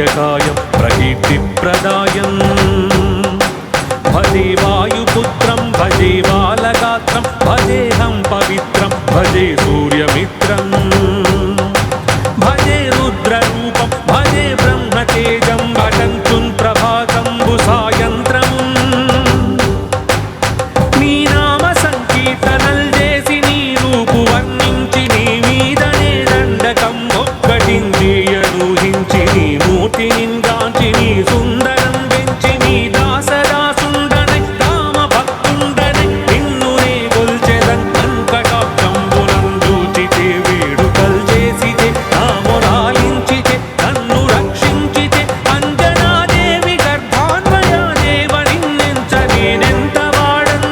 దివ్యకాయం ప్రకీర్తిప్రదాయం భజే వాయుపుత్రం భజే బాలగాత్రం భజేహం పవిత్రం భజే సూర్యమిత్రం భజే రుద్రరూపం భజే బ్రహ్మతేజం భజంతున్ ప్రభాతంబు సాయంత్రం నీ నామ సంకీర్తనల్ చేసి నీ రూపు వర్ణించి నీ మీదనే దండకం ఒక్కటించి అనూహించి నీ మూర్తి నింగాంచి నీ సుందరం పెంచి నీ దాసదాసుండనై కామ భక్తుండనై నిన్నునే గొల్చెదన్ కంకటాక్షంబునం చూచితే వేడుకల్ చేసితే నామొరాలించితే నన్ను రక్షించితే అంజనాదేవి గర్భాన్వయాదేవ నిన్నెంచ నేనెంత వాడన్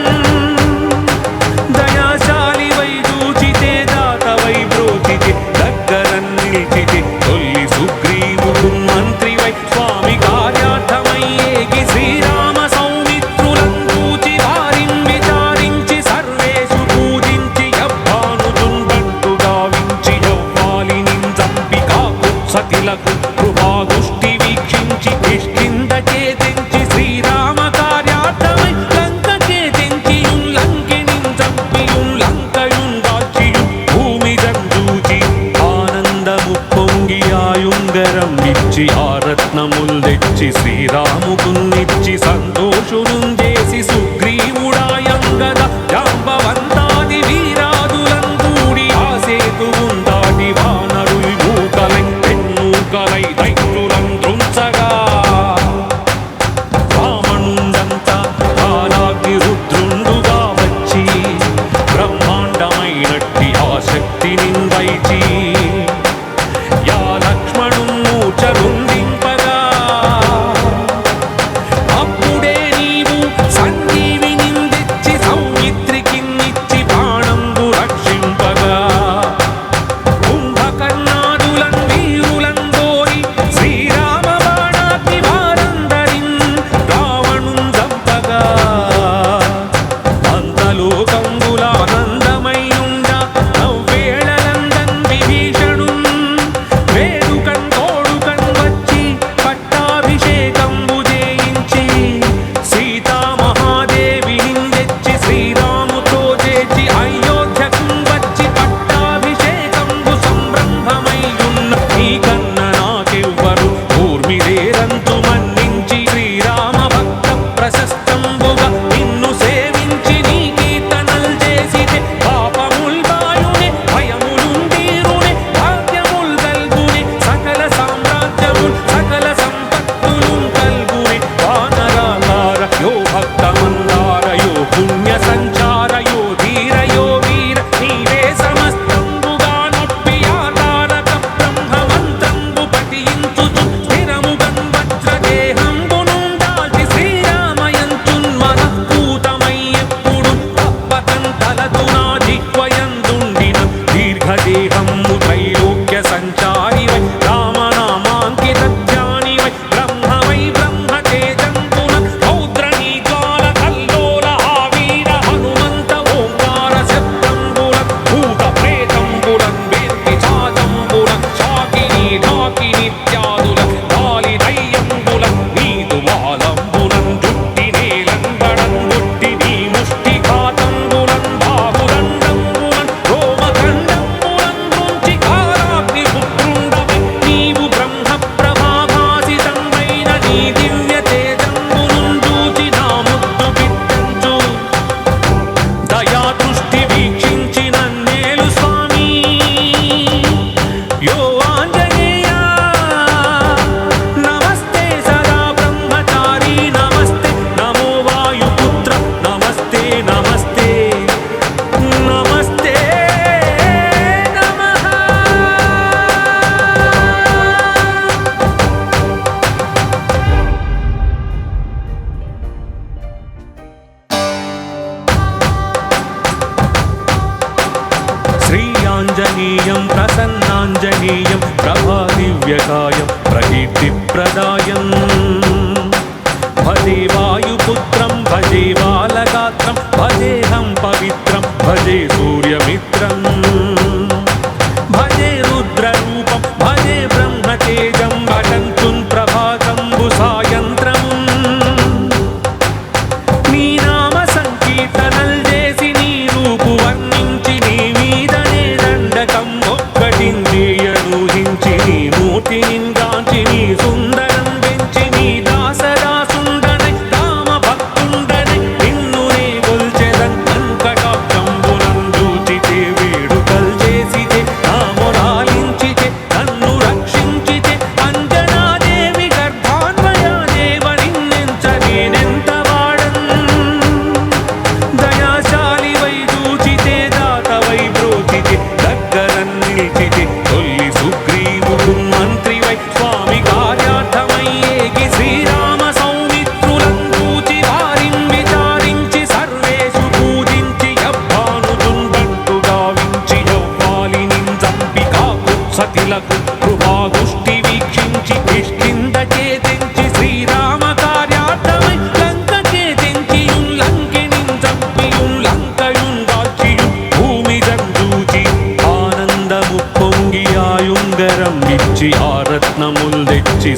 దయాశాలివై చూచితే దాతవై బ్రోచితే దగ్గరన్ నిలిచితే తొల్లి సుగ్రీవుడు మంత్రివై స్వామి కార్యార్థమై ఏగి శ్రీరామ సౌమిత్రులం చూచి వారిం విచారించి సర్వేషు పూజించి యవ్వానుజుండంటు గావించి యవ్వాలినిం చంపి కాకుత్సతిలకు కృపాదృష్టి వీక్షించి కిష్కిందకే తెంచి శ్రీరామ కార్యార్థమై లంకకే తెంచియున్ లంకినిం చంపియున్ లంకయున్ దాల్చియున్ భూమి జంజూచి ఆనందము పొంగి ఆయుంగరం ఇచ్చి ఆరత్నముల్ తెచ్చి శ్రీరాముకున్నిచ్చి సంతోషునుం చేసి సుగ్రీవుడాయంగద జాంబవంతాది వీరాదులం కూడి ఆ సేతువుం దాటి వానరుల్ మూకలై పెన్నూకలై దైత్యులం త్రుంచగా వామనుండంతా కాలాగ్ని రుద్రుండుగా వచ్చి బ్రహ్మాండమైనట్టి ఆ శక్తిని వైచి యా లక్ష్మణుం మూర్ఛగుందింపగా అప్పుడే నీవు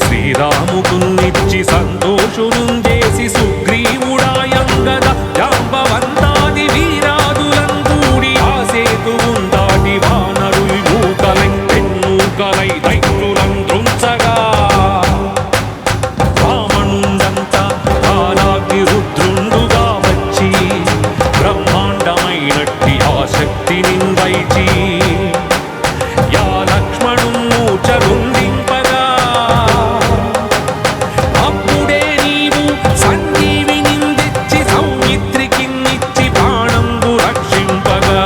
శ్రీరాముకున్నిచ్చి సంతోషునుంజేసి సుగ్రీవుడాయంగద జాంబవంతాది వీరాదులందూడి ఆ సేతువున్ దాటి వానరుల్ మూకలై తెన్నూకలై దైత్యులం త్రుంచగా వామనుండంతా కాలాగ్ని రుద్రుండుగా వచ్చి బ్రహ్మాండమైనట్టి ఆ శక్తిని వైచి యా లక్ష్మణుం మూర్ఛనుందింపగా అప్పుడే నీవు సంజీవినిందెచ్చి సౌమిత్రికిన్నిచ్చి బాణంబు రక్షింపగా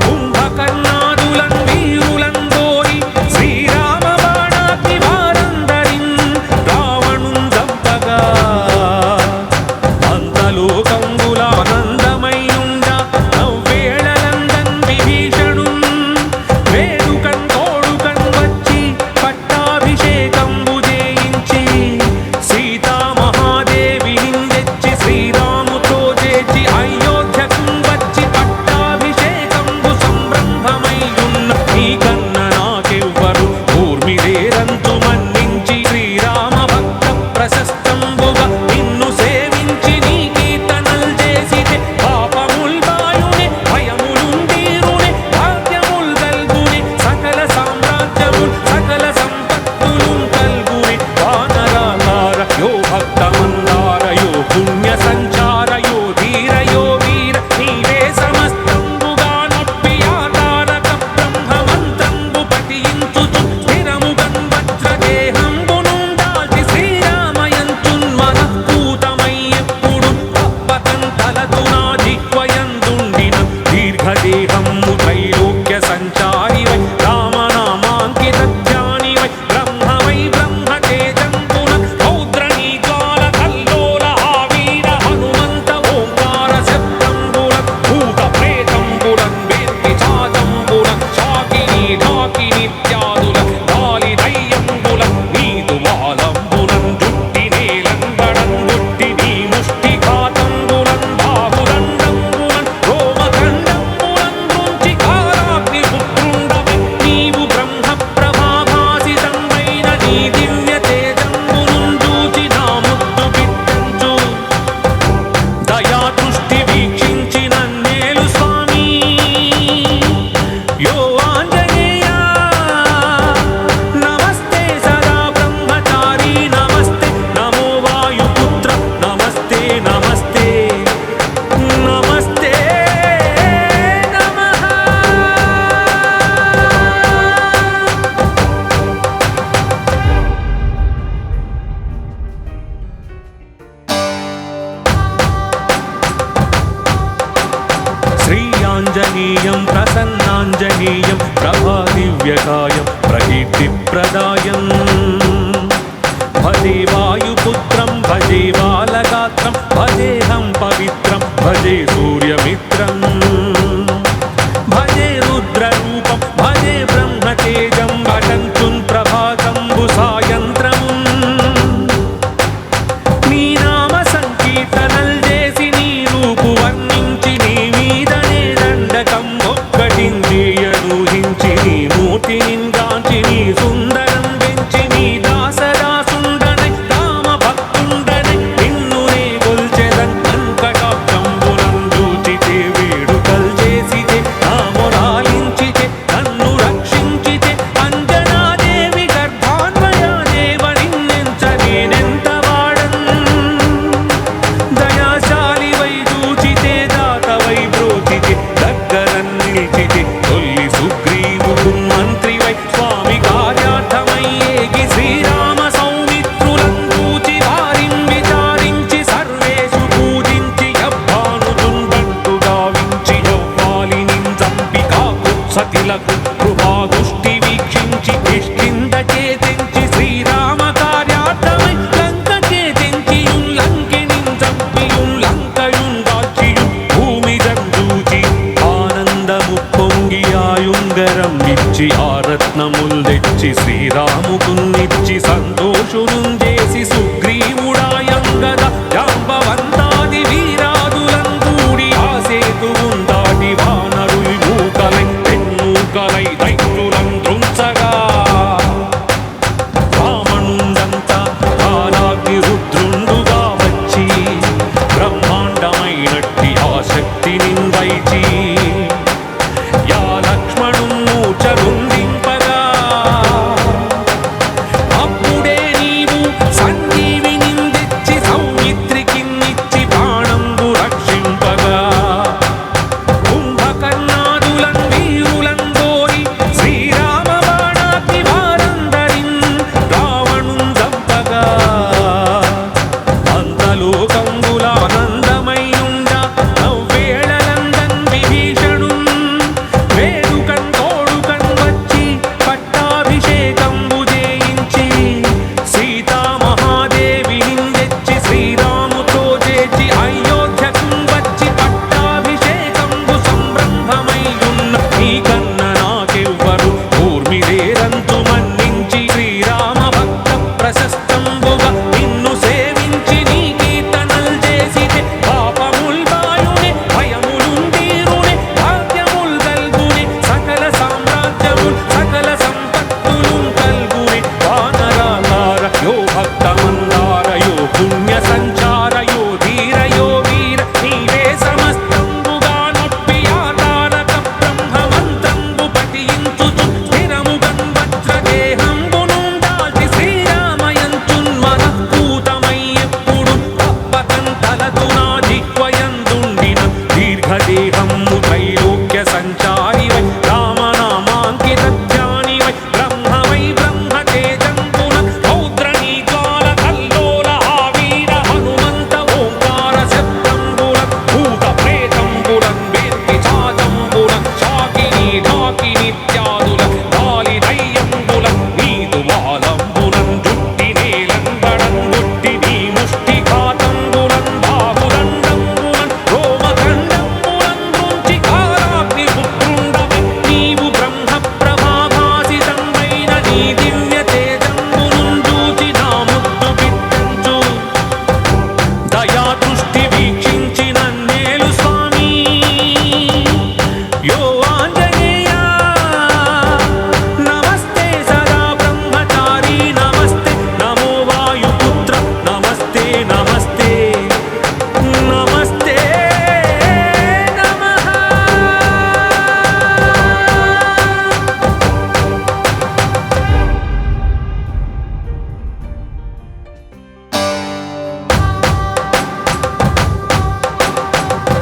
కుంభకర్ణాదులం వీరులం దోరి శ్రీరామ బాణాగ్ని వారందరిన్ రావణుం చంపగా అంతలోకంబులానందమైయుండ నవ్వేళలందన్ విభీషణుం వేడుకన్ తోడుకన్ వచ్చి పట్టాభిషేకంబు చేయించి సీతామహాదేవినిందెచ్చి శ్రీరాముతో చేర్చి అయోధ్యకు వచ్చి పట్టాభిషేకంబు సంరంభమయ్యున్న నీకన్న నాకెవ్వరు ఊర్మిలేరంతు మన్నించి శ్రీరామ భక్త ప్రశస్తంబుగా నిన్ను సేవించి నీ కీర్తనల్ చేసితే పాపముల్ బాయునే భయములుందీరునే భాగ్యముల్ గల్గునే సకల సామ్రాజ్యముల్ సకల సంపత్తులుం కల్గునే వానరాకార యో భక్తమందార యో పుణ్య సంచార యో ధీర యో వీర నీవే సమస్తంబుగా నొప్పి ఆకారక బ్రహ్మమంత్రంబు పఠించుచు స్థిరముగన్ వజ్రదేహంబునుండాల్చి శ్రీరామయంచున్ మనఃపూతమై ఎప్పుడు తప్పకన్ తలదు నా జిహ్వయందుండిన దీర్ఘదేహము త్రైలోక్య సంచారివై రామనామాంకిత ధ్యానివై బ్రహ్మవై బ్రహ్మతేజంబున రౌద్రనీకాల కల్లోల ఆవీర హనుమంత ఓంకార శబ్దంబుల భూత ప్రేతంబులన్ వేత్తి చాదంబుల శాకిని ఢాకినిత్యాదుల గాలి దయ్యంబుల నీదు వాలంబులన్ జుట్టి నేలంబడన్ గుట్టి నీ ముష్టిఘాతంబులన్ బాహుదండంబులన్ రోమఖండంబులన్ నుంచి కాలాగ్ని పుత్రుండవై నీవు బ్రహ్మ ప్రభాభాసితంబైన నీ దివ్య తేజంబునున్ చూచి నా ముద్దు బిడ్డంచు దయా దృష్టి వీక్షించి నన్నేలు స్వామి యో ఆంజనేయ నమస్తే సదా బ్రహ్మచారి నమస్తే నమో వాయుపుత్ర నమస్తే నమస్తే నమస్తే నమః శ్రీయాంజనేయం ప్రసన్నాంజనేయం ప్రభాదివ్యకాయం ప్రకీర్తిప్రదాయం భజే వాయుపుత్రం భజే బాలగాత్రం భజేహం పవిత్రం భజే సూర్యమిత్రం భజే రుద్రరూపం భజే బ్రహ్మతేజం భటంతున్ ప్రభాతంబు సాయంత్రమున్ నీ నామ సంకీర్తనల్ చేసి నీ రూపు వర్ణించి నీ మీదనే దండకం ఒక్కటిందియనూహించి నీ మూర్తినింగాంచి నీ సుందరం పెంచి నీ దాసదాసుండనై రామ భక్తుండనై నిన్ను నే గొల్చెదన్ అంకటాక్షంబునం చూచితే వేడుకల్ చేసితే నా మొరాలించితే నన్ను రక్షించితే అంజనాదేవి గర్భాన్వయాదేవ నిన్నెంచ నేనెంత వాడన్ దయాశాలి వై చూచితే దాతవై బ్రోచితే దగ్గరన్ నిలిచితే తొల్లి సుగ్రీవుడు మంత్రి వై స్వామి కార్యార్థమై ఏగి శ్రీరామ సౌమిత్రులం చూచి వారిన్ విచారించి సర్వేషు పూజించి యవ్వానుతుండంటు గావించి యవ్వాలినిన్ చంపి కాకుత్సతిలకు కృపాదుష్టి వీక్షించి కిష్కింద చేతించి శ్రీరామ కార్యార్థమై లంక చేతించియున్ లంకినిన్ చంపియున్ లంకయున్ దాల్చియున్ భూమి జంజూచి ఆనందము పొంగి ఆయుంగరం ఇచ్చి ఆ రత్నముల్ తెచ్చి శ్రీరాముకున్నిచ్చి సంతోషునుం చేసి సుగ్రీవుడాయంగద జాంబవంతాది వీరాదులం కూడి ఆ సేతువున్ దాటి వానరుల్ మూకలై తెన్నూకలై దైత్యులం త్రుంచగా రామ ప్రశస్తంబుగా నిన్ను సేవించి నీ కీర్తనల్ చేసితే పాపముల్ బాయునే భయములుందీరునే భాగ్యముల్ గల్గునే సకల సామ్రాజ్యముల్ సకల సంపత్తులు కల్గునే వానరాకార యో భక్తమందార యో పుణ్య సంచార యో ధీర యో వీర నీవే సమస్తంబుగా నొప్పి ఆతారక బ్రహ్మమంత్రంబు పఠించుచు స్థిరముగన్ వజ్రదేహంబునుండాల్చి శ్రీరామయంచున్ మనఃపూతమై ఎప్పుడు తప్పకంతలతు నా జిహ్వయందుండిన దీర్ఘదేహము త్రైలోక్య సంచారివై రామనామాంకిత ధ్యానివై బ్రహ్మవై బ్రహ్మతేజంబున రౌద్రనీ జ్వాల కల్లోల ఆవీర హనుమంత ఓంకార శబ్దంబులన్ భూత ప్రేతంబులన్ వేత్తి చాదంబులన్ శాకిని ఢాకినిత్యాదులన్ గాలి దయ్యంబులన్ నీదు వాలంబులన్ జుట్టి నేలంబడం గుట్టి నీ ముష్టిఘాతంబులన్ బాహుదండంబులన్ రోమఖండంబులన్ నుంచి కారాగ్ని పుత్రుండవై నీవు బ్రహ్మ ప్రభాభాసితంబైన నీ దివ్య తేజంబునున్ చూచి నా ముద్దు బిడ్డంచు దయా దృష్టి వీక్షించి నన్నేలు స్వామి యో ఆంజనేయ నమస్తే సదా బ్రహ్మచారి నమస్తే నమో వాయుపుత్ర నమస్తే నమస్తే నమస్తే నమః.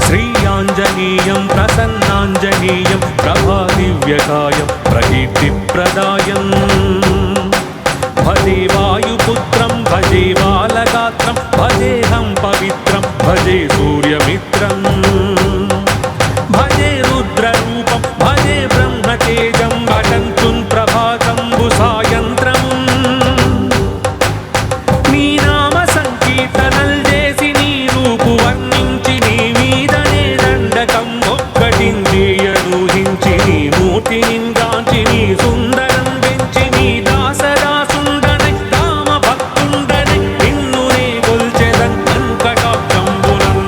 శ్రీయాంజనేయం ప్రసన్నాంజనేయం ప్రభాదివ్యకాయం ప్రకీర్తిప్రదాయం భజే వాయుపుత్రం భజే బాలగాత్రం భజేహం పవిత్రం భజే సూర్యమిత్రం భజే రుద్రరూపం భజే బ్రహ్మతేజం భటంచున్ ప్రభాతంబు సాయంత్రమున్ నీ నామ సంకీర్తనల్ చేసి నీ రూపు వర్ణించి నీ మీదనే దండకం ఒక్కటింద్రియనూహించి నీ మూర్తినింగాంచి నీ సుందరం పెంచి నీ దాసదాసుండనై రామ భక్తుండనై నిన్ను నే కొల్చెదన్ కటాక్షంబులన్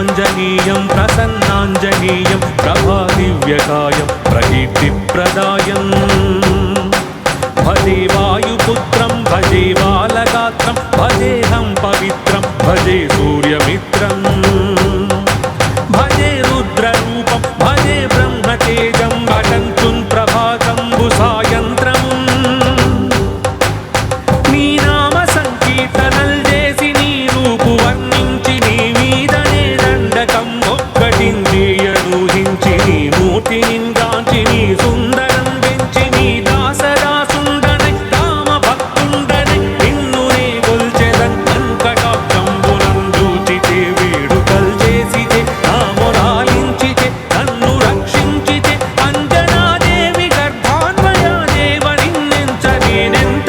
श्रीयाञ्जनेयं प्रसन्नाञ्जनेयं प्रभादिव्यकायं प्रकीर्तिप्रदायम् भजे वायुपुत्रं भजे बालगात्रं भजेऽहं पवित्रं भजे सूर्यमित्रम् भजे रुद्ररूपं भजे ब्रह्मतेजं भटन्तुं प्रभातंबुसायन्त्रम् నీ నామ సంకీర్తనల్ చేసి నీ రూపు వర్ణించి నీ మీదనే దండకం ఒక్కటింద్రియనూహించి నీ మూర్తి నింగాంచి నీ సుందరం పెంచి నీ దాసదాసుండనై రామ భక్తుండనై నిన్ను నే గొల్చెదన్ వెంకటాక్షంబునం చూచితే వేడుకల్ చేసితే నామొరాలించితే నన్ను రక్షించితే అంజనాదేవి గర్భాన్వయాదేవ నిన్నెంచ నేనెంత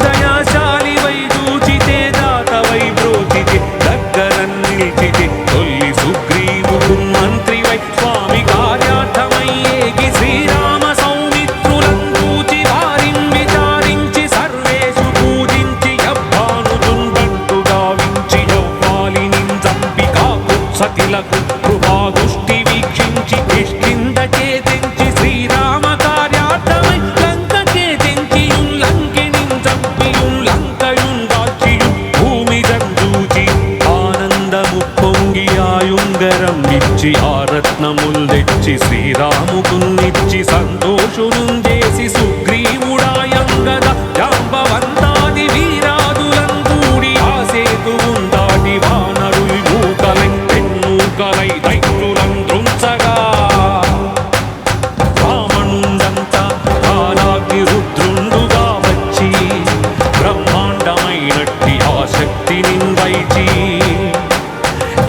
దయాశాలి వై చూచితే దాత వై బ్రోచితే దగ్గరన్ నిలిచితే తొల్లి సుగ్రీవుడు మంత్రి వై స్వామి కార్యార్థమై ఏగి శ్రీరామ సౌమిత్రులం చూచి వారిని విచారించి సర్వేషు పూజించి యవ్వానుదుండంటు గావించి యవ్వాలిని చంపి కాకుత్సతిలకు కృపాదుష్టి వీక్షించి కిష్కిందకే తెంచి శ్రీరామ కార్యార్థమై లంకకే తెంచియుం లంకినిం చంపియుం లంకయుం దాల్చియుం భూమిదం చూచి ఆనందము పొంగి ఆయుంగరం ఇచ్చి ఆ రత్నముల్ తెచ్చి శ్రీరాముకున్నిచ్చి సంతోషును చేసి సుగ్రీవుడాయంగద జాంబవంతాది వీరాదులం కూడి ఆ సేతువుం దాటి వానరుల్ మూకలై తెన్నూకలై దైత్యులం దృంచగా రావణుండంతా కాలాగ్ని రుద్రుండుగా వచ్చి బ్రహ్మాండమైనట్టి ఆ శక్తిని వైచి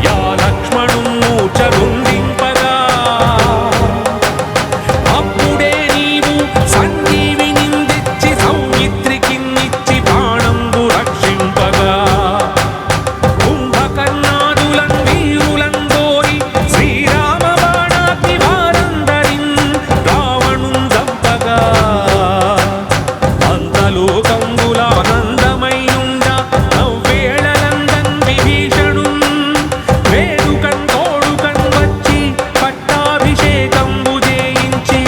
యా లక్ష్మణుం మూర్ఛగుందింపగా అప్పుడే నీవు సంజీవినిందిచ్చి సౌమిత్రికిన్నిచ్చి ప్రాణంబు రక్షింపగా కుంభకర్ణాదులం వీరులం గోరి శ్రీరామ బాణాగ్ని వారందరిన్ రావణుం చంపగా అంతలోకంబులానందమయ్యుండ నవ్వేళలందన్ విభీషణుం వేడుకన్ తోడుకన్ వచ్చి పట్టాభిషేకంబు చేయించి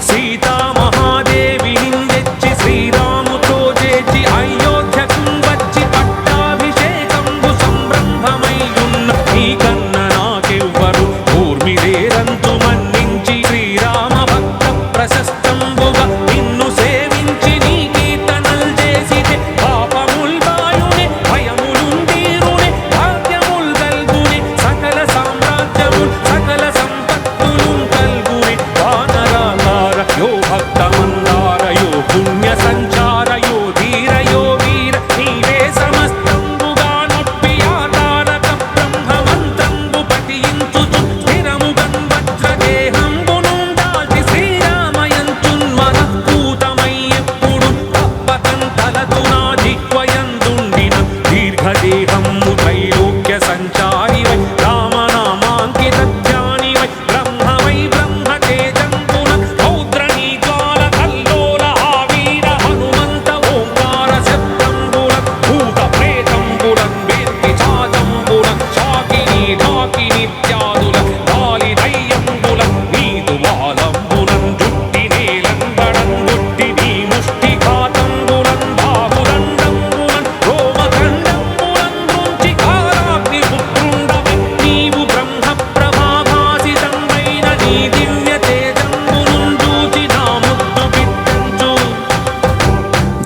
సీతామహాదేవిని తెచ్చి శ్రీరాముతో చేర్చి అయోధ్యకు వచ్చి పట్టాభిషేకంబు సంరంభమయ్యున్న నీకన్న నాకెవ్వరు ఊర్మిలేరంతు మన్నించి శ్రీరామ భక్త ప్రశస్తంబుగా నిన్ను సేవించి నీ కీర్తనల్ చేసితే పాపముల్ బాయునే భయములుందీరునే భాగ్యముల్ గల్గునే సకల సామ్రాజ్యముల్ సకల సంపత్తులు కల్గునే వానరాకార యో భక్తమందార యో పుణ్య సంచార యో ధీర యో వీర నీవే సమస్తంబుగా నొప్పి ఆధారక బ్రహ్మమంత్రంబు పఠించుచు స్థిరముగన్ వజ్రదేహంబునుం దాల్చి శ్రీరామయంచున్ మనఃపూతమై ఎప్పుడు తప్పకన్ తలతు నా జిహ్వయందుండిన దీర్ఘదేహము త్రైలోక్య సంచారి వై రామనామాంకిత ధ్యాని వై బ్రహ్మ వై బ్రహ్మతేజంబున రౌద్రనీ జ్వాల కల్లోల ఆవీర హనుమంత ఓంకార శబ్దంబుల భూత ప్రేతంబులం వేత్తి చాదంబులం శాకిని ఢాకినిత్యాదుల గాలి దయ్యంబుల నీదు వాలంబులం జుట్టి నేలంబడం గుట్టి నీ ముష్టి ఘాతంబులం బాహుదండంబులం రోమఖండంబులం నుంచి కాలాగ్ని పుత్రుండవై నీవు బ్రహ్మ ప్రభాభాసితంబైన నీ దివ్య తేజంబునుం చూచి నా ముద్దు బిడ్డంచు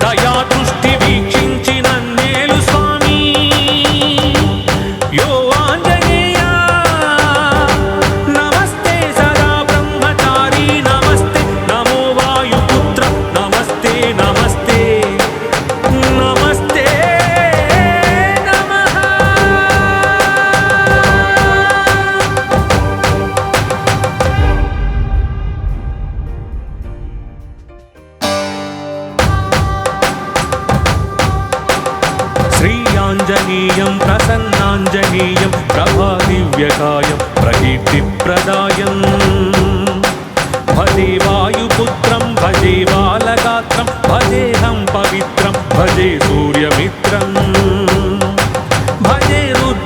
దయా దృష్టి వీక్షించి నన్నేలు స్వామి యో ఆంజనేయ నమస్తే సదా బ్రహ్మచారి నమస్తే నమో వాయుపుత్ర నమస్తే నమస్తే నమస్తే నమః श्रीयाञ्जनेयं प्रसन्नाञ्जनेयं प्रभादिव्यकायं प्रकीर्तिप्रदायम् भजे वायुपुत्रं भजे बालगात्रं भजेऽहं पवित्रं भजे सूर्यमित्रम् भजे रुद्र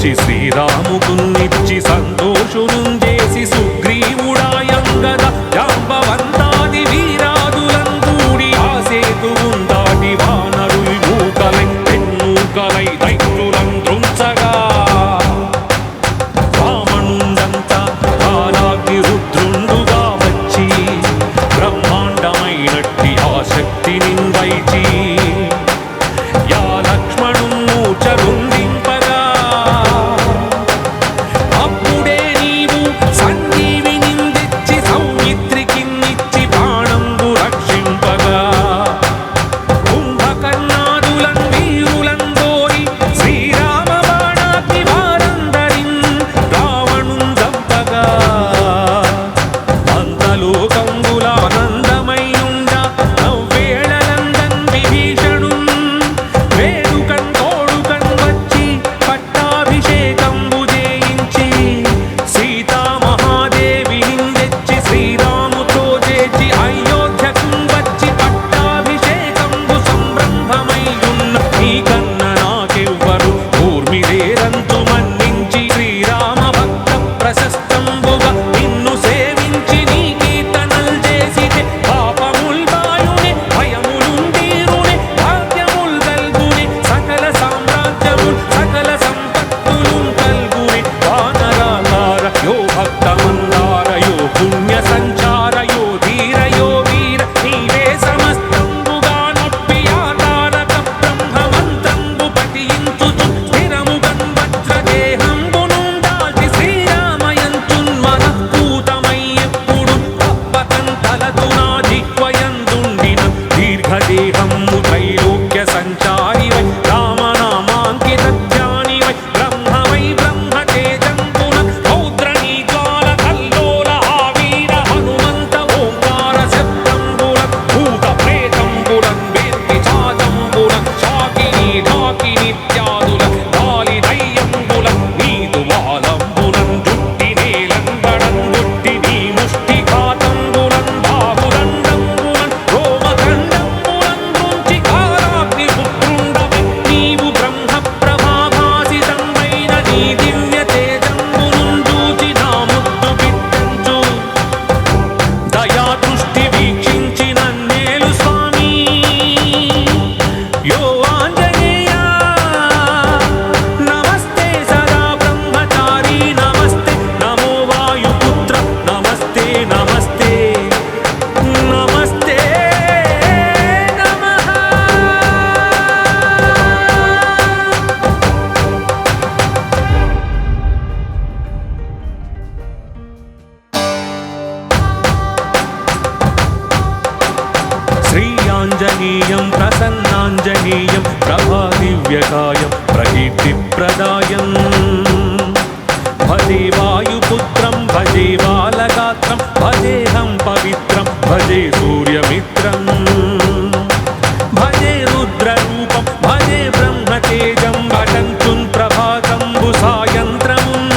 తెచ్చి శ్రీరాముకున్నిచ్చి సంతోషునుంజేసి సుగ్రీవుడాయంగద జాంబవంతాది వీరాదులందూడి ఆ సేతువుందాటి వానరుల్ మూకలై పెన్నూకలై దైత్యులం దృంచగా వామనుండంతా కాలాగ్ని రుద్రుండుగా వచ్చి బ్రహ్మాండమైనట్టి ఆ శక్తిని వైచి యా లక్ష్మణు మూర్ఛగుందింపగా అప్పుడే నీవు సంజీవినిందెచ్చి సౌమిత్రికిన్నిచ్చి ప్రాణంబు రక్షింపగా కుంభకర్ణాదులన్ వీరులందోరి శ్రీరామ బాణాగ్ని వారందరిన్ రావణుం చంపగా అంతలోకంబులానందమయ్యుండ నవ్వేళలందన్ విభీషణున్ వేడుకన్ తోడుకన్ వచ్చి పట్టాభిషేకంబు చేయించి సీతామహాదేవినిందెచ్చి శ్రీరాముతో చేర్చి అయోధ్యకున్ వచ్చి పట్టాభిషేకంబు సంరంభమయ్యున్న నీకన్న నాకెవ్వరు ఊర్మిలేరంతు మన్నించి శ్రీరామ భక్త ప్రశస్తంబుగా నిన్ను సేవించి నీ కీర్తనల్ చేసితే పాపముల్ బాయునే భయములుందీరునే భాగ్యముల్ గల్గునే సకల సామ్రాజ్యముల్ సకల సంపత్తులున్ కల్గునే వానరాకార యో భక్తమందార యో పుణ్య సంచార యో ధీర యో వీర నీవే సమస్తంబుగా నొప్పి ఆతారక బ్రహ్మమంత్రంబు పఠించుచు స్థిరముగన్ వజ్రదేహంబునుందాల్చి శ్రీరామయంచున్ మనఃపూతమయ్యెప్పుడు తప్పకన్ తలదు నా జిహ్వయందుండిన దీర్ఘదేహము త్రైలోక్య సంచారివై రామనామాంకిత ధ్యానివై బ్రహ్మవై బ్రహ్మతేజంబున రౌద్రనీ జ్వాల కల్లోల ఆవీర హనుమంత ఓంకార శబ్దంబులన్ భూత ప్రేతంబులన్ వేత్తి చాదంబులన్ శాకిని ఢాకినిత్యాదుల గాలి దయ్యంబులన్ నీదు వాలంబులన్ జుట్టి నేలంబడన్ గుట్టి నీ ముష్టిఘాతంబులన్ బాహుదండంబులన్ రోమఖండంబులన్ నుంచి కాలాగ్ని పుత్రుండవై నీవు బ్రహ్మ ప్రభాభాసితంబైన నీ దివ్య తేజంబునున్ చూచి నా ముద్దు బిడ్డంచు దయాదృష్టి వీక్షించి నన్నేలు స్వామి యో ఆంజనేయ నమస్తే సదా బ్రహ్మచారి నమస్తే నమో వాయుపుత్ర నమస్తే నమస్తే నమస్తే నమః శ్రీయాంజనేయం ప్రసన్నాంజనేయం ప్రభాదివ్యకాయం ప్రకీర్తిప్రదాయం భజే వాయుపుత్రం భజే బాలగాత్రం భజేహం పవిత్రం భజే సూర్యమిత్రం భజే రుద్రరూపం భజే బ్రహ్మతేజం భటంచున్ ప్రభాతంబు సాయంత్రమున్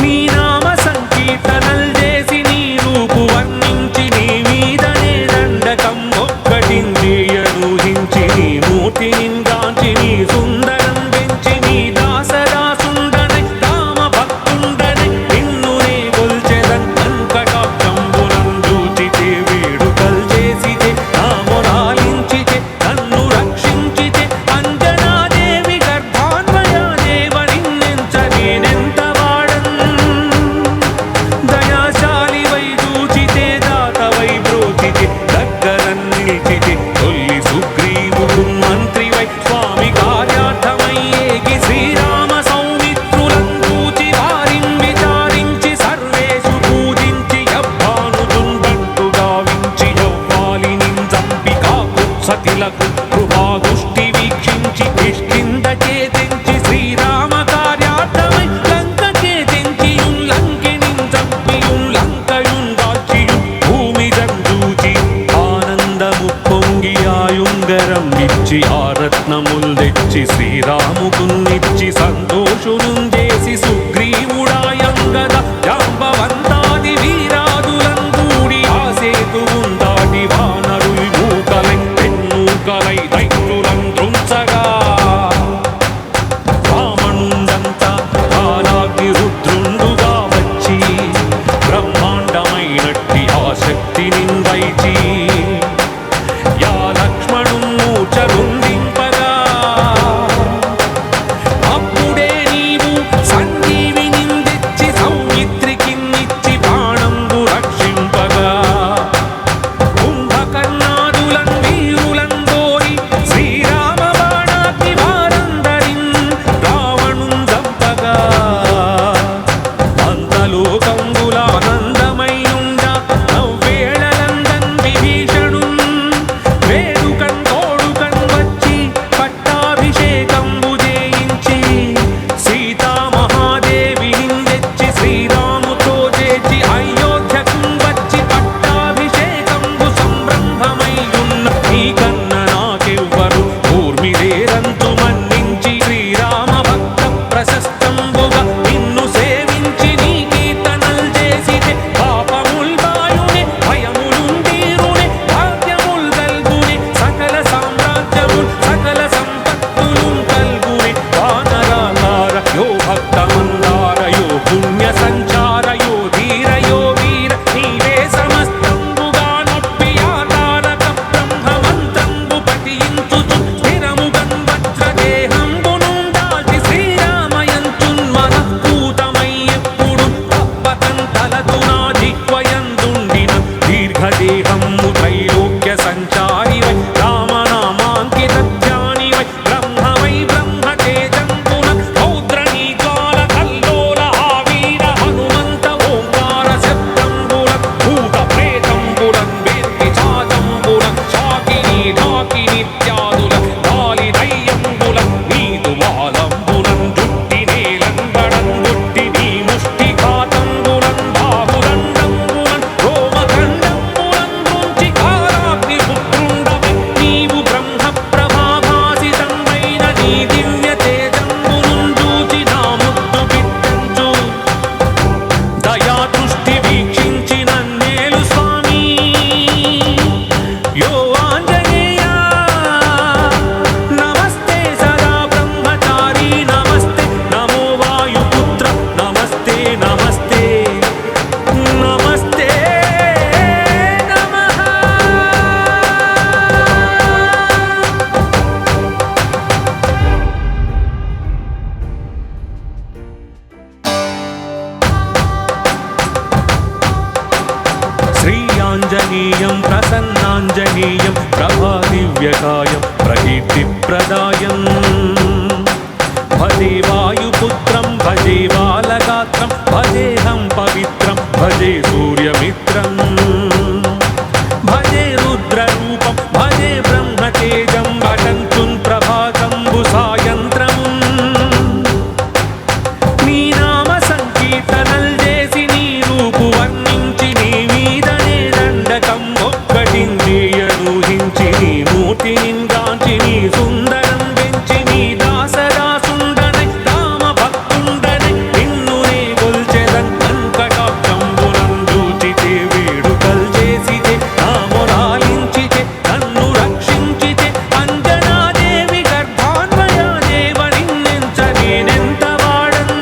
నీ నామ సంకీర్తనల్ చేసి నీ రూపు వర్ణించి నీ మీదనే దండకం ఒక్కటించేయనూహించి నీ మూర్తినింగాంచి నీ సుందరం పెంచి నీ దాసదాసుండనై రామ భక్తుండనై నిన్నునే కొల్చెదన్ అంకటాక్షంబునం చూచితే వేడుకల్ చేసితే నా మొరాలించితే నన్ను రక్షించితే అంజనాదేవి గర్భాన్వయాదేవ నిన్నెంచ నేనెంత వాడన్ దయాశాలివై చూచితే దాతవై బ్రోచితే దగ్గరన్ నిలిచితే తొల్లి సుగ్రీవుడు మంత్రివై స్వామి కార్యార్థమై ఏగి శ్రీరామ సౌమిత్రులను చూచి వారిని విచారించి సర్వేషు పూజించి యవ్వానుజున్ బంటు గావించి యవ్వాలిని చంపి కాకుత్సతిలకు కృపాదుష్టి వీక్షించి కిష్కిందకే తెంచి శ్రీరామ కార్యార్థమై లంకకే తెంచియున్ లంకినిన్ చంపియున్ లంకయున్ దాల్చియున్ భూమిదన్ చూచి ఆనందము పొంగి ఆయుంగరం ఇచ్చి ఆ రత్నముల్ తెచ్చి శ్రీరాముకున్నిచ్చి సంతోషునుంజేసి సుగ్రీవుడాయంగద జాంబవంతాది వీరాదులందూడి ఆ సేతువుందాటి వానరుల్ మూకలై పెన్నూకలై దైత్యులం దృంచగా రమ్ము త్రైలోక్య సంచారి వై రామనామాంకిత ధ్యాని వై బ్రహ్మవై బ్రహ్మ తేజంబున రౌద్రనీ జ్వాల కల్లోల ఆవీర హనుమంత ఓంకార శబ్దంబున భూత ప్రేతంబులన్ వేత్తి చాజంబున చాకిని ఢాకినిత్యాదుల గాలి దయ్యంబుల నీదు వాలంబునం జుట్టి నేలంబడం గుట్టి నీ ముష్టి ఘాతంబులం బాహుదండంబులం రోమఖండంబులం గుంచి కాలాగ్ని పుత్రుండవై నీవు బ్రహ్మ ప్రభాభాసితంబైన నీ దివ్య తేజంబునుం చూచి నా ముద్దు బిడ్డంచు దయా దృష్టి వీక్షించి నన్నేలు స్వామి యో ఆంజనేయ నమస్తే సదా బ్రహ్మచారి నమస్తే నమో వాయుపుత్ర నమస్తే నమస్తే నమస్తే నమః. శ్రీయాంజనేయం ప్రసన్నాంజనేయం ప్రభాదివ్యకాయం ప్రకీర్తిప్రదాయం భజే వాయుపుత్రం భజే బాలగాత్రం భజేహం పవిత్రం భజే సూర్యమిత్రం భజే రుద్రరూపం భజే బ్రహ్మతేజం భటంతున్ ప్రభాతంబు సాయంత్రమున్ నీ నామ సంకీర్తనల్ చేసి నీ రూపు వర్ణించి నీ మీదనే దండకం ఒక్కటిందియనూహించి నీ మూర్తి నిందాంచి నీ సుందరం పెంచి నీ దాసదాసుండనై రామ భక్తుండనై నిన్ను నే గొల్చెదన్ వెంకటాక్షంబునం చూచితే వేడుకల్ చేసితే నా మొరాలించితే నన్ను రక్షించితే అంజనాదేవి గర్భాన్వయాదేవ నిన్నెంచ నేనెంత వాడన్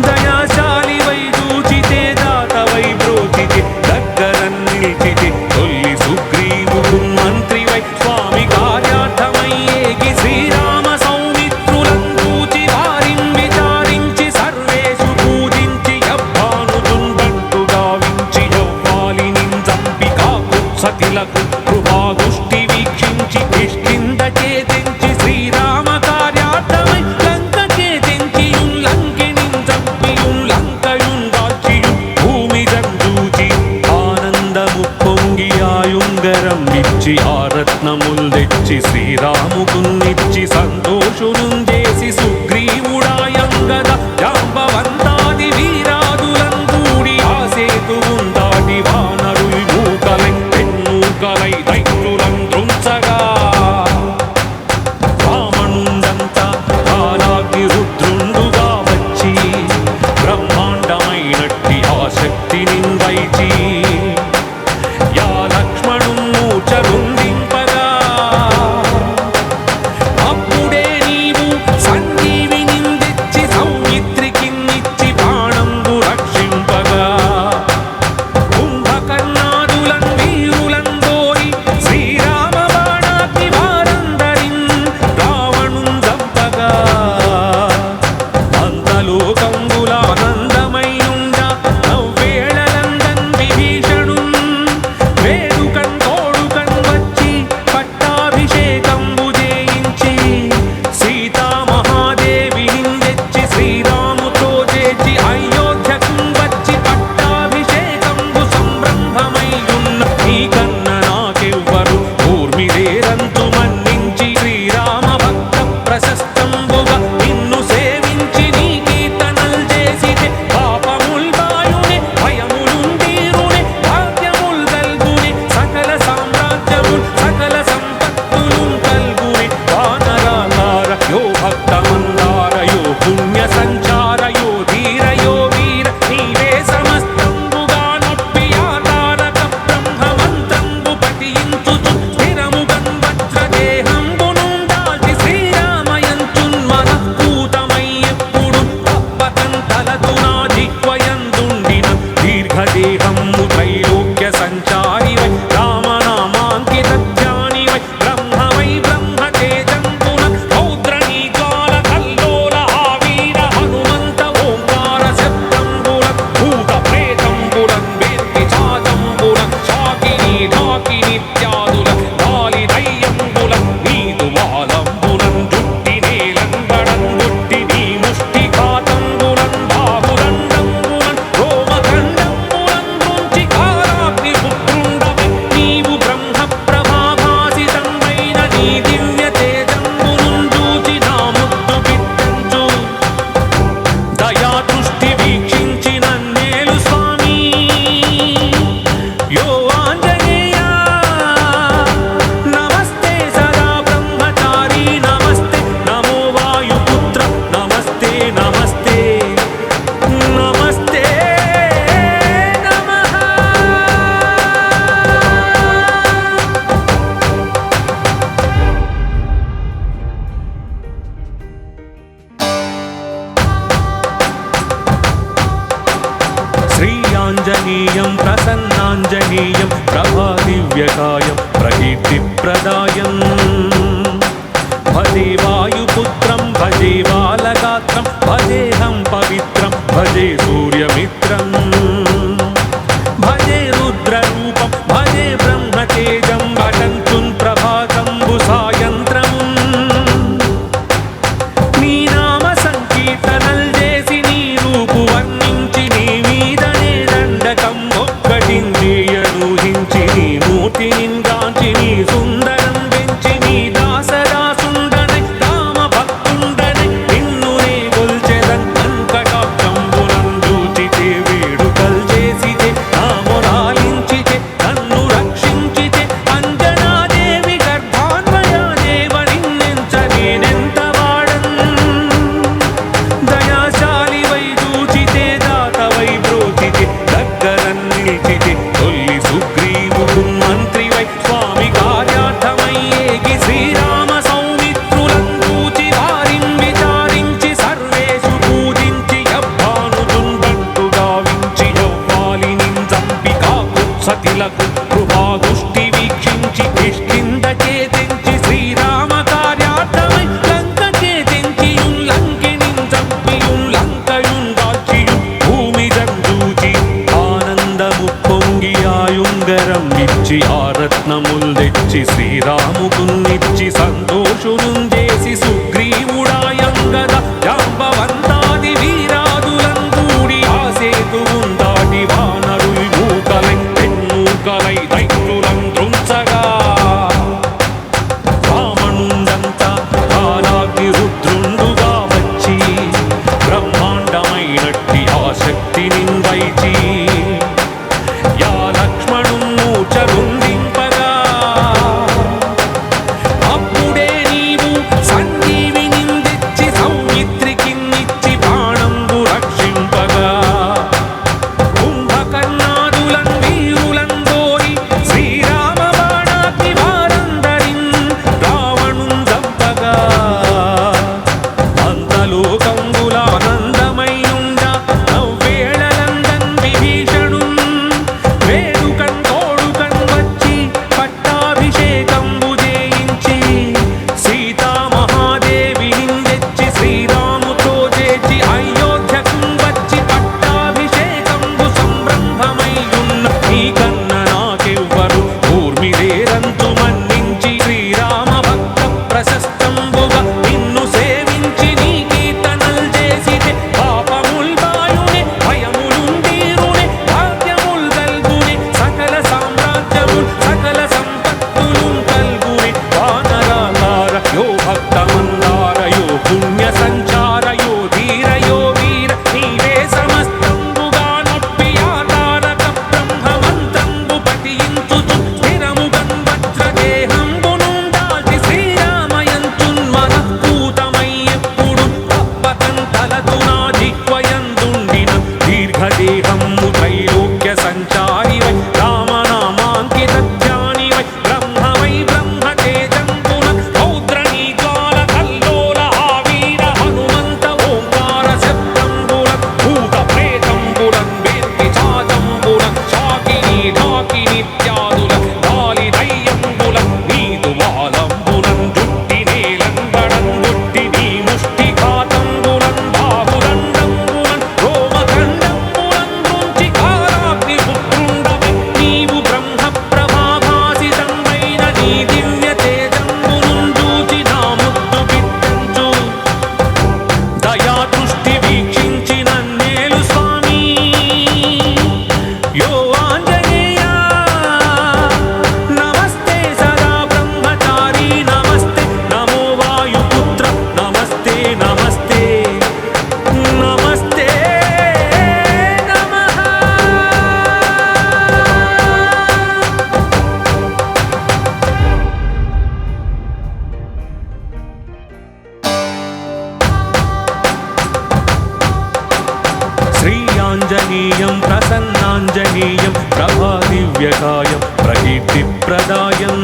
దయాశాలి వై చూచితే దాతవై బ్రోచితే దగ్గరన్ నిలిచితే తొల్లి సుగ్రీవుడు మంత్రి వై స్వామి కార్యార్థమై ఏగి శ్రీరామ సౌమిత్రులం చూచి వారిం విచారించి సర్వేషు పూజించి యవ్వానుతుండంటు గావించి యవ్వాలినిం చంపి కాకుత్సతిలకు కృపాదుష్టి వీక్షించి కిష్కింద చేతించి శ్రీరామ కార్యార్థమై లంక చేతించియుం లంకినిం చంపియుం లంకయుం దాల్చియుం భూమి జంజూచి ఆనందము పొంగి ఆయుంగరం ఇచ్చి ఆ రత్నముల్ తెచ్చి శ్రీరాముకున్నిచ్చి సంతోషునుం చేసి సుగ్రీవుడాయంగద జాంబవంతాది వీరాదులం కూడి ఆ సేతువుం దాటి వానరుల్ మూకలై పెన్మూకలై దైత్యులం దృంచగా రావణుండంతా కాలాగ్ని రుద్రుండుగా వచ్చి బ్రహ్మాండమైనట్టి ఆ శక్తిని వైచి యా లక్ష్మణుం మూర్ఛ గుందింపగా అప్పుడే నీవు ప్రభాదివ్యకాయం ప్రకీర్తిప్రదాయం భజే వాయుపుత్రం భజే బాలగాత్రం భజేహం పవిత్రం భజే సూర్యమిత్రం భజే రుద్రరూపం భజే బ్రహ్మతేజం భటంతున్ ప్రభాతంబు సాయంత్రం నీ నామ సంకీర్తనల్ చేసి నీ రూపు వర్ణించి నీ మీదనే దండకం ఒక్కటింద్రియనూహించి నీ మూర్తిని గాంచి నీ సుందరం పెంచి నీ దాసదాసుండనై రామ భక్తుండనై నిన్ను నే గొల్చెదన్ అంకటాక్షంబునం చూచితే వేడుకల్ చేసితే నామొరాలించితే నన్ను రక్షించితే అంజనాదేవి గర్భాన్వయాదేవ నిన్నెంచ నేనెంత వాడన్ దయాశాలివై చూచితే దాతవై బ్రోచితే దగ్గరన్ నిలిచితే తొల్లి సుగ్రీవుడు మంత్రివై స్వామి కార్యార్థమై ఏగి శ్రీరామ సౌమిత్రులం చూచి వారిం విచారించి సర్వేషు పూజించి యవ్వానుజుండంటు గావించి యవ్వాలినిం చంపి కాకుత్సతిలకు కృపాదుష్టి వీక్షించి కిష్కిందకే తెంచి శ్రీరామ కార్యార్థమై లంకకే తెంచియుం లంకినిం చంపియుం లంకయుం దాల్చియుం భూమి జంజూచి ఆనందము పొంగి ఆయుంగరం ఇచ్చి ఆ రత్నముల్ తెచ్చి శ్రీరాముకున్నిచ్చి సంతోషును చేసి సుగ్రీవుడాయంగద జాంబవంతాది వీరాదులం కూడి ఆ సేతువుం దాటి వానరుల్ మూకలై తెన్మూకలై దైత్యులం త్రుంచగా రావణుండంతా కాలాగ్ని రుద్రుండుగా వచ్చి బ్రహ్మాండమైనట్టి ఆ శక్తిని వైచి యా లక్ష్మణుం మూర్ఛగుందింపగా అప్పుడే నీవు సంజీవినిం తెచ్చి సౌమిత్రికిన్నిచ్చి ప్రాణంబు రక్షింపగా కుంభకర్ణాదులం వీరులం గోరి శ్రీరామ బాణాగ్ని వారందరిన్ రావణుం చంపగా అంతలోకంబులానందమయ్యుండ నవ్వేళలందన్ విభీషణున్ వేడుకన్ తోడుకన్ వచ్చి పట్టాభిషేకంబు చేయించి సీతామహాదేవిని తెచ్చి శ్రీరాముతో చేర్చి అయోధ్యకు వచ్చి పట్టాభిషేకంబు సంరంభమయ్యున్న నీకన్న నాకెవ్వరు ఊర్మిలేరంతు మన్నించి శ్రీరామ భక్త ప్రశస్తంబుగా నిన్ను సేవించి నీ కీర్తనల్ చేసితే పాపముల్ బాయునే భయములుందీరునే భాగ్యముల్ కల్గునే సకల సామ్రాజ్యముల్ సకల సంపత్తులుం కల్గునే వానరాలార యో భక్తమందార యో పుణ్య సంచార యో ధీర యో వీర నీవే సమస్తంబుగా నొప్పి ఆతారక బ్రహ్మమంత్రంబు పఠించుచు స్థిరముగన్ వజ్రదేహంబును దాల్చి శ్రీరామయంతున్ మనఃపూతమై ఎప్పుడు తప్పకన్ తలదు నా జిహ్వయందుండిన దీర్ఘదేహము త్రైలోక్య సంచారివై రామనామాంకిత ధ్యానివై బ్రహ్మవై బ్రహ్మతేజంబున రౌద్రనీ జ్వాల కల్లోల ఆవీర హనుమంత ఓంకార శబ్దంబులన్ భూత ప్రేతంబులన్ వేర్కి చాజంబులన్ శాకిని ఢాకినిత్యాదులన్ గాలి దయ్యంబులన్ నీదు వాలంబులన్ జుట్టి నేలంబడన్ జుట్టి నీ ముష్టిఘాతంబులన్ బాహుదండంబులన్ రోమఖండంబులన్ దృంచి కాలాగ్ని పుత్రుండవై నీవు బ్రహ్మ ప్రభాభాసితంబైన నీ దివ్య తేజంబును చూచి నా ముద్దు బిడ్డంచు దయా దృష్టి వీక్షించి నన్నేలు స్వామి యో ఆంజనేయ నమస్తే సదా బ్రహ్మచారి నమస్తే నమో వాయుపుత్ర నమస్తే నమస్తే నమస్తే నమః శ్రీయాంజనేయం ప్రసన్నాంజనేయం ప్రభాదివ్యకాయం ప్రకీర్తిప్రదాయం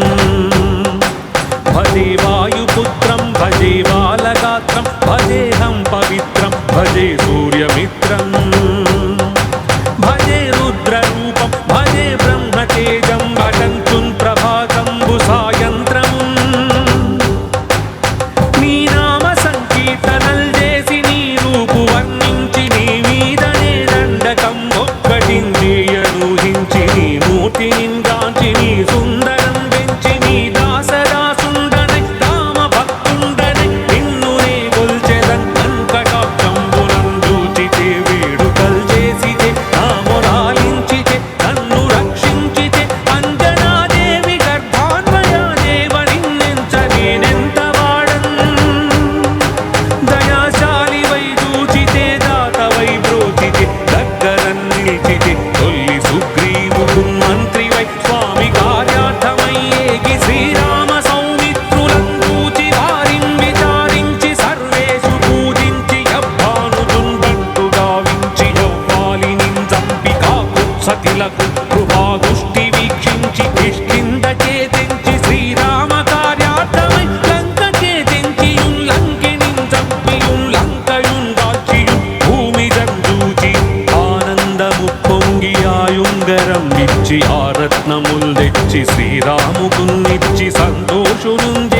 భజే వాయుపుత్రం భజే బాలగాత్రం భజేహం పవిత్రం భజే సూర్యమిత్రం భజే రుద్రరూపం భజే బ్రహ్మతేజం ప్రకటంచున్ ప్రభాతంబు సాయంత్రమున్ నీ నామ సంకీర్తనల్ చేసి నీ రూపు వర్ణించి నీ మీదనే దండకం ఒక్కటింద్రియనూహించి నీ మూర్తి నింగాంచి నీ సుందరం పెంచి నీ దాసదాసుండనై రామ భక్తుండనై నిన్ను నే గొల్చెదన్ వెంకటాక్షంబునం చూచితే వేడుకల్ చేసితే నామొరాలించితే నన్ను రక్షించితే అంజనాదేవి గర్భాన్వయా దేవ నిన్నెంచ నేనెంత వాడన్ దయాశాలివై చూచితే దాతవై బ్రోచితే దగ్గరన్ నిలిచితే తొల్లి సుగ్రీవుడు మంత్రివై స్వామి కార్యార్థమై ఏగి శ్రీరామ సౌమిత్రులం చూచి వారిం విచారించి సర్వేషు పూజించి యవ్వానుజున్ బంటు గావించి యవ్వాలి నింజంపి కాకుత్సతిలకు కృపాదుష్టి వీక్షించి కిష్కిందకే తెంచి శ్రీరామ కార్యార్థమై లంకకే తెంచియున్ లంకినిన్ చంపియున్ లంకయున్ దాల్చియున్ భూమిదం చూచి ఆనందము పొంగి ఆయుంగరం ఇచ్చి ఆ రత్నముల్ తెచ్చి శ్రీరాముకున్నిచ్చి సంతోషునుంది